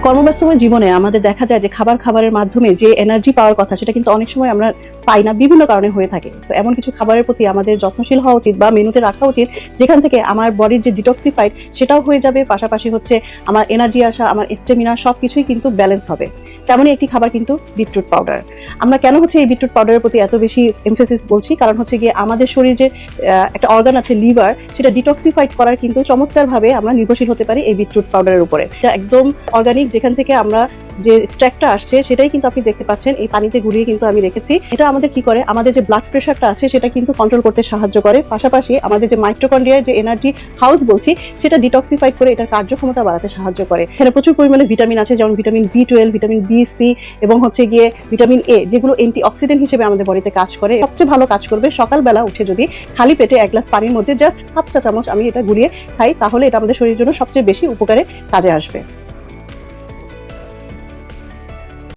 কর্মব্যস্তময় জীবনে আমাদের দেখা যায় যে খাবারের মাধ্যমে যে এনার্জি পাওয়ার কথা সেটা কিন্তু অনেক সময় আমরা পাই না, বিভিন্ন কারণে হয়ে থাকে। তো এমন কিছু খাবারের প্রতি আমাদের যত্নশীল হওয়া উচিত বা মেনুতে রাখা উচিত, যেখান থেকে আমার বডির যে ডিটক্সিফাইড সেটাও হয়ে যাবে, পাশাপাশি হচ্ছে আমার এনার্জি আসা, আমার স্টেমিনা সবকিছুই কিন্তু ব্যালেন্স হবে। তেমনই একটি খাবার কিন্তু বিটরুট পাউডার। আমরা কেন হচ্ছে এই বিটরুট পাউডারের প্রতি এত বেশি এমফেসিস বলছি, কারণ হচ্ছে গিয়ে আমাদের শরীরে যে একটা অর্গান আছে লিভার, সেটা ডিটক্সিফাইড করার কিন্তু চমৎকারভাবে আমরা নির্ভরশীল হতে পারি এই বিটরুট পাউডারের উপরে। এটা একদম অর্গানিক, যেখান থেকে আমরা যে স্ট্যাকটা আসছে সেটাই কিন্তু আপনি দেখতে পাচ্ছেন এই পানিতে গুলিয়ে কিন্তু আমি রেখেছি। এটা আমাদের কি করে, আমাদের যে ব্লাড প্রেশারটা আছে সেটা কিন্তু কন্ট্রোল করতে সাহায্য করে, পাশাপাশি আমাদের যে মাইটোকন্ড্রিয়ার যে এনার্জি হাউস বলছি সেটা ডিটক্সিফাইড করে এটার কার্যক্ষমতা বাড়াতে সাহায্য করে। এখানে প্রচুর পরিমাণে ভিটামিন আছে, যেমন vitamin B12, vitamin B, C এবং হচ্ছে গিয়ে ভিটামিন A, যেগুলো অ্যান্টি অক্সিডেন্ট হিসেবে আমাদের বডিতে কাজ করে। সবচেয়ে ভালো কাজ করবে সকালবেলা উঠে যদি খালি পেটে এক গ্লাস পানির মধ্যে জাস্ট হাফ চা চামচ আমি এটা গুলিয়ে খাই, তাহলে এটা আমাদের শরীরের জন্য সবচেয়ে বেশি উপকারে কাজে আসবে।